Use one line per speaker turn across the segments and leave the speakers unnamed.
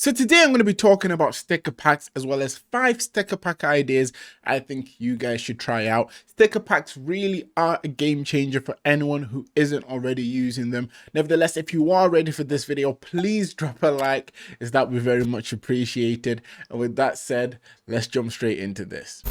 So today I'm going to be talking about sticker packs as well as 5 sticker pack ideas I think you guys should try out. Sticker packs really are a game changer for anyone who isn't already using them. Nevertheless, if you are ready for this video, please drop a like, as that would be very much appreciated. And with that said, let's jump straight into this.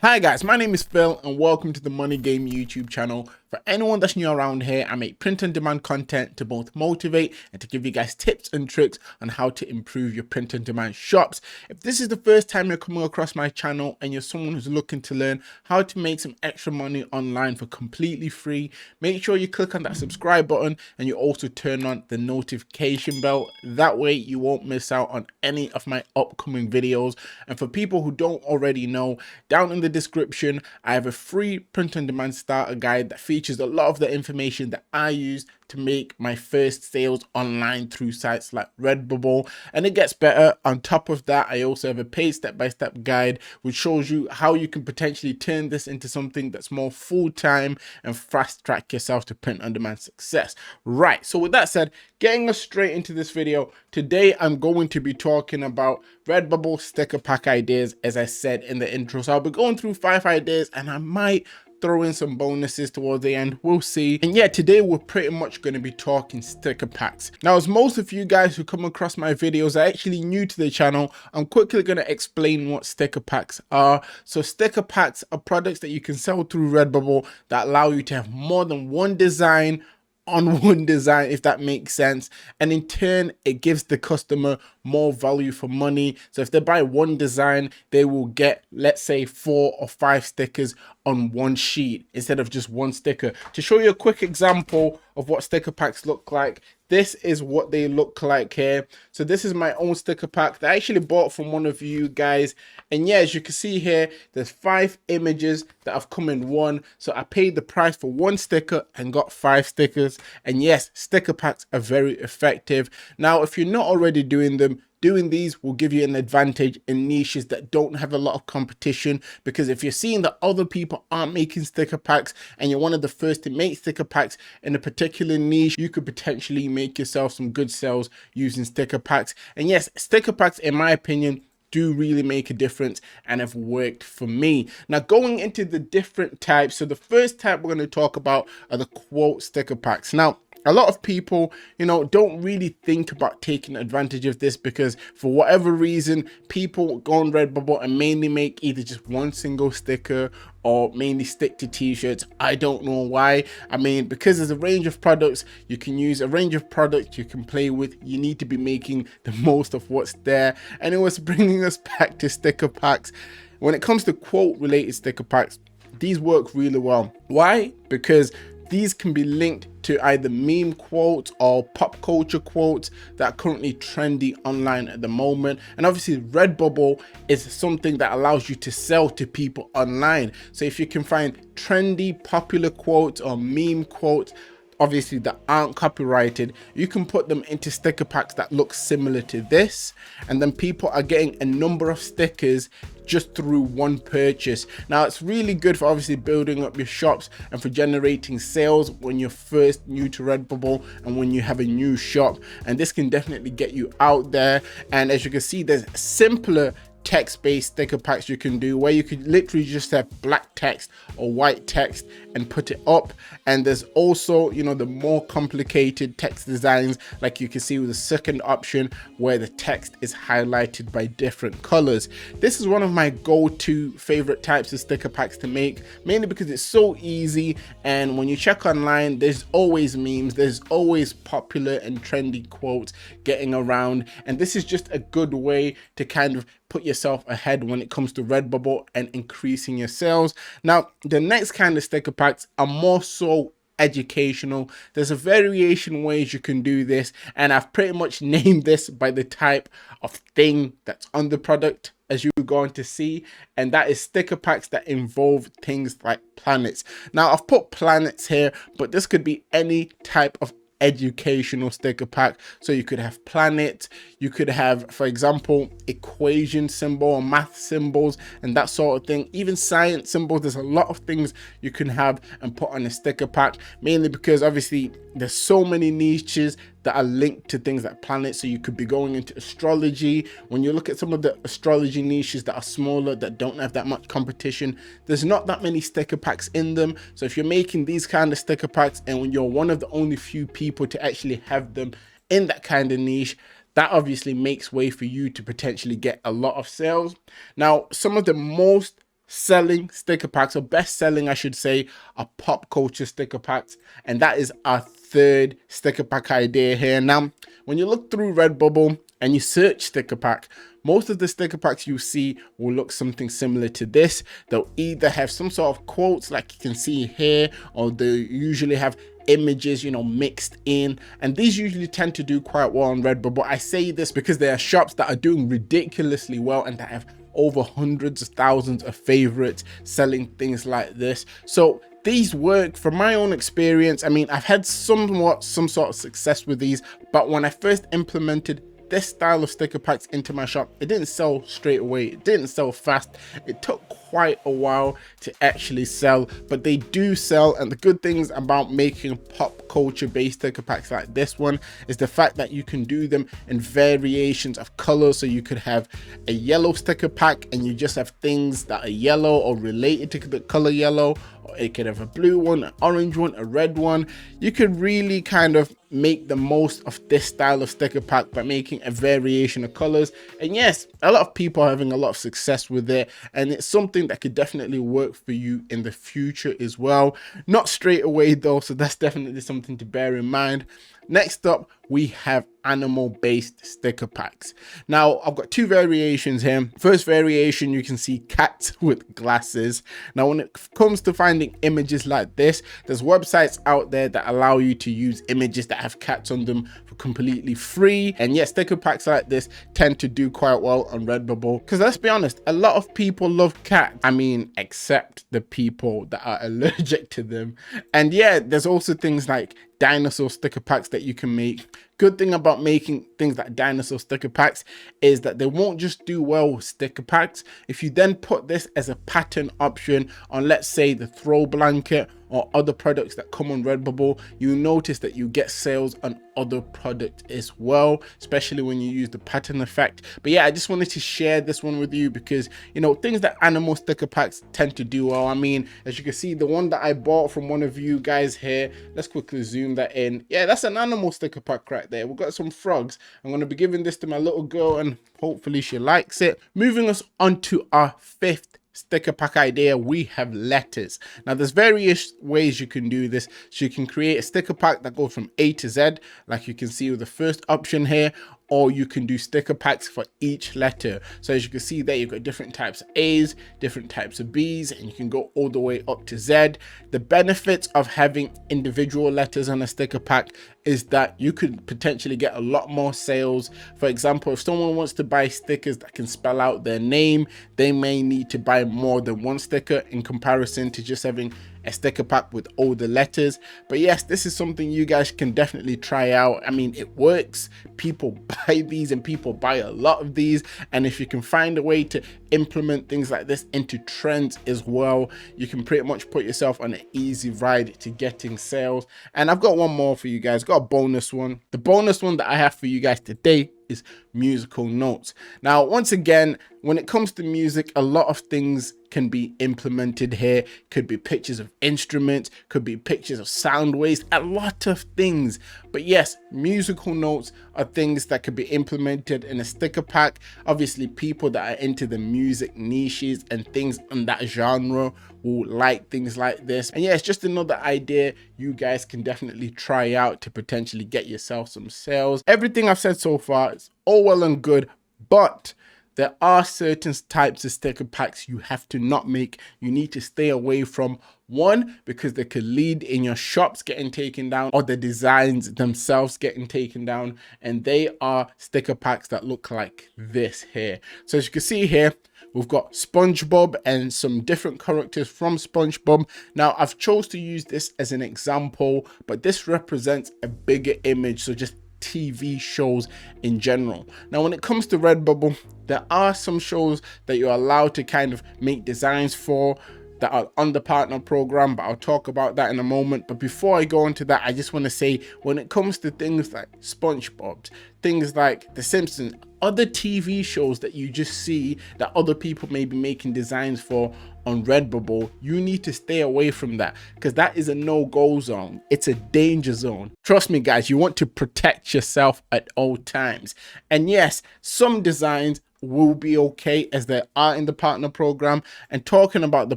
Hi guys, my name is Phil and welcome to the Money Game YouTube channel. For anyone that's new around here, I make print on demand content to both motivate and to give you guys tips and tricks on how to improve your print on demand shops. If this is the first time you're coming across my channel and you're someone who's looking to learn how to make some extra money online for completely free, make sure you click on that subscribe button and you also turn on the notification bell. That way you won't miss out on any of my upcoming videos. And for people who don't already know, down in the description, I have a free print on demand starter guide that features a lot of the information that I use to make my first sales online through sites like Redbubble, and it gets better. On top of that, I also have a paid step-by-step guide which shows you how you can potentially turn this into something that's more full-time and fast-track yourself to print on demand success. Right, so with that said, getting us straight into this video, today I'm going to be talking about Redbubble sticker pack ideas, as I said in the intro. So I'll be going through 5 ideas and I might throw in some bonuses towards the end, we'll see. And yeah, today we're pretty much going to be talking sticker packs. Now, as most of you guys who come across my videos are actually new to the channel, I'm quickly going to explain what sticker packs are. So sticker packs are products that you can sell through Redbubble that allow you to have more than one design on one design, if that makes sense, and in turn it gives the customer more value for money. So if they buy one design, they will get, let's say, 4 or 5 stickers on one sheet instead of just one sticker. To show you a quick example of what sticker packs look like, this is what they look like here. So this is my own sticker pack that I actually bought from one of you guys, and yeah, as you can see here, there's 5 images that have come in one. So I paid the price for one sticker and got 5 stickers. And yes, sticker packs are very effective. Now, if you're not already doing them, doing these will give you an advantage in niches that don't have a lot of competition, because if you're seeing that other people aren't making sticker packs and you're one of the first to make sticker packs in a particular niche, you could potentially make yourself some good sales using sticker packs. And yes, sticker packs, in my opinion, do really make a difference and have worked for me. Now, going into the different types, so the first type we're going to talk about are the quote sticker packs. Now, a lot of people, don't really think about taking advantage of this because for whatever reason, people go on Redbubble and mainly make either just one single sticker or mainly stick to t-shirts. I don't know why. I mean, because there's a range of products you can use, a range of products you can play with. You need to be making the most of what's there. And it was bringing us back to sticker packs. When it comes to quote related sticker packs, these work really well. Why? Because these can be linked to either meme quotes or pop culture quotes that are currently trendy online at the moment. And obviously Redbubble is something that allows you to sell to people online. So if you can find trendy, popular quotes or meme quotes, obviously that aren't copyrighted, you can put them into sticker packs that look similar to this, and then people are getting a number of stickers just through one purchase. Now, it's really good for obviously building up your shops and for generating sales when you're first new to Redbubble and when you have a new shop, and this can definitely get you out there. And as you can see, there's simpler text-based sticker packs you can do where you could literally just have black text or white text and put it up. And there's also, the more complicated text designs, like you can see with the second option where the text is highlighted by different colors. This is one of my go-to favorite types of sticker packs to make, mainly because it's so easy. And when you check online, there's always memes, there's always popular and trendy quotes getting around, and this is just a good way to kind of put yourself ahead when it comes to Redbubble and increasing your sales. Now, the next kind of sticker packs are more so educational. There's a variation ways you can do this, and I've pretty much named this by the type of thing that's on the product, as you're going to see, and that is sticker packs that involve things like planets. Now, I've put planets here, but this could be any type of educational sticker pack. So you could have planet, you could have, for example, equation symbol or math symbols and that sort of thing, even science symbols. There's a lot of things you can have and put on a sticker pack, mainly because obviously there's so many niches that are linked to things like planets. So you could be going into astrology. When you look at some of the astrology niches that are smaller, that don't have that much competition, there's not that many sticker packs in them. So if you're making these kind of sticker packs and when you're one of the only few people to actually have them in that kind of niche, that obviously makes way for you to potentially get a lot of sales. Now, some of the most selling sticker packs, or best selling I should say, are pop culture sticker packs, and that is our third sticker pack idea here. Now when you look through Redbubble and you search sticker pack, most of the sticker packs you see will look something similar to this. They'll either have some sort of quotes like you can see here, or they usually have images, you know, mixed in, and these usually tend to do quite well on Redbubble. I say this because there are shops that are doing ridiculously well and that have over hundreds of thousands of favorites selling things like this. So these work from my own experience. I mean, I've had some sort of success with these, but when I first implemented this style of sticker packs into my shop, it didn't sell straight away. It didn't sell fast. It took quite a while to actually sell, but they do sell. And the good things about making pop culture based sticker packs like this one is the fact that you can do them in variations of colors. So you could have a yellow sticker pack and you just have things that are yellow or related to the color yellow, or it could have a blue one, an orange one, a red one. You could really kind of make the most of this style of sticker pack by making a variation of colors. And yes, a lot of people are having a lot of success with it, and it's something that could definitely work for you in the future as well. Not straight away though, so that's definitely something to bear in mind. Next up, we have animal based sticker packs. Now I've got two variations here. First variation, you can see cats with glasses. Now when it comes to finding images like this, there's websites out there that allow you to use images that have cats on them for completely free. And yes, sticker packs like this tend to do quite well on Redbubble, because let's be honest, a lot of people love cats. I mean, except the people that are allergic to them. And yeah, there's also things like dinosaur sticker packs that you can make. Good thing about making things like dinosaur sticker packs is that they won't just do well with sticker packs. If you then put this as a pattern option on, let's say, the throw blanket or other products that come on Redbubble, you notice that you get sales on other products as well, especially when you use the pattern effect. But yeah, I just wanted to share this one with you because, you know, things that animal sticker packs tend to do well. I mean, as you can see, the one that I bought from one of you guys here, let's quickly zoom that in. Yeah, that's an animal sticker pack right there. We've got some frogs. I'm going to be giving this to my little girl and hopefully she likes it. Moving us on to our fifth sticker pack idea, we have letters. Now there's various ways you can do this. So you can create a sticker pack that goes from A to Z, like you can see with the first option here, or you can do sticker packs for each letter. So as you can see there, you've got different types of A's, different types of B's, and you can go all the way up to Z. The benefits of having individual letters on a sticker pack is that you could potentially get a lot more sales. For example, if someone wants to buy stickers that can spell out their name, they may need to buy more than one sticker in comparison to just having a sticker pack with all the letters. But yes, this is something you guys can definitely try out. I mean, it works. People buy these and people buy a lot of these. And if you can find a way to implement things like this into trends as well, you can pretty much put yourself on an easy ride to getting sales. And I've got one more for you guys, got a bonus one. The bonus one that I have for you guys today is musical notes. Now, once again, when it comes to music, a lot of things can be implemented here. Could be pictures of instruments, could be pictures of sound waves, a lot of things. But yes, musical notes are things that could be implemented in a sticker pack. Obviously, people that are into the music niches and things in that genre will like things like this. And yeah, it's just another idea you guys can definitely try out to potentially get yourself some sales. Everything I've said so far is all well and good, but there are certain types of sticker packs you have to not make. You need to stay away from. One, because they could lead in your shops getting taken down, or the designs themselves getting taken down. And they are sticker packs that look like this here. So as you can see here, we've got SpongeBob and some different characters from SpongeBob. Now I've chose to use this as an example, but this represents a bigger image. So just TV shows in general. Now, when it comes to Redbubble, there are some shows that you're allowed to kind of make designs for that are on the partner program, but I'll talk about that in a moment. But before I go into that, I just want to say, when it comes to things like SpongeBob, things like The Simpsons, other TV shows that you just see that other people may be making designs for on Redbubble, you need to stay away from that, because that is a no-go zone. It's a danger zone. Trust me guys, you want to protect yourself at all times. And yes, some designs will be okay as they are in the partner program. And talking about the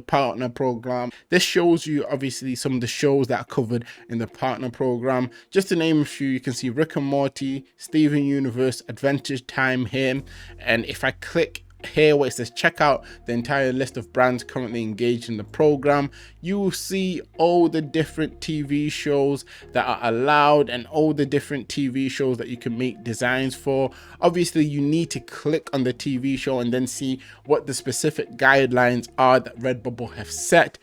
partner program, this shows you obviously some of the shows that are covered in the partner program. Just to name a few, you can see Rick and Morty, Steven Universe, Adventure Time here. And if I click here where it says check out the entire list of brands currently engaged in the program, you will see all the different TV shows that are allowed and all the different TV shows that you can make designs for. Obviously you need to click on the TV show and then see what the specific guidelines are that Redbubble have set.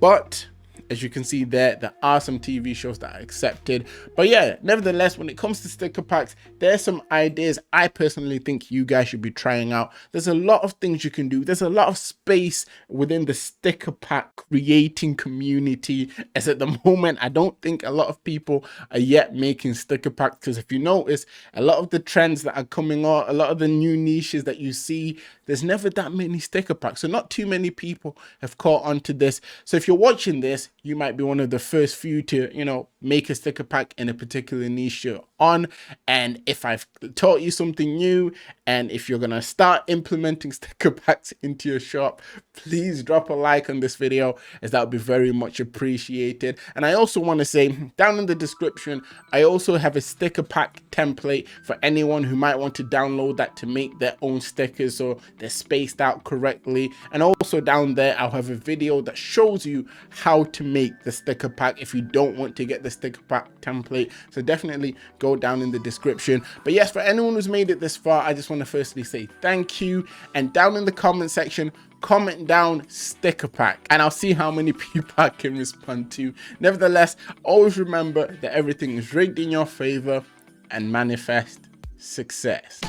But as you can see there are some TV shows that are accepted. But yeah, nevertheless, when it comes to sticker packs, there's some ideas I personally think you guys should be trying out. There's a lot of things you can do. There's a lot of space within the sticker pack creating community, as at the moment I don't think a lot of people are yet making sticker packs, because if you notice, a lot of the trends that are coming on, a lot of the new niches that you see, there's never that many sticker packs. So not too many people have caught on to this. So if you're watching this, you might be one of the first few to, you know, make a sticker pack in a particular niche you're on. And if I've taught you something new, and if you're gonna start implementing sticker packs into your shop, please drop a like on this video, as that would be very much appreciated. And I also want to say, down in the description, I also have a sticker pack template for anyone who might want to download that to make their own stickers so they're spaced out correctly. And also down there, I'll have a video that shows you how to make the sticker pack if you don't want to get the sticker pack template. So definitely go down in the description. But yes, for anyone who's made it this far, I just want to firstly say thank you. And down in the comment section, comment down sticker pack and I'll see how many people I can respond to. Nevertheless, always remember that everything is rigged in your favor, and manifest success.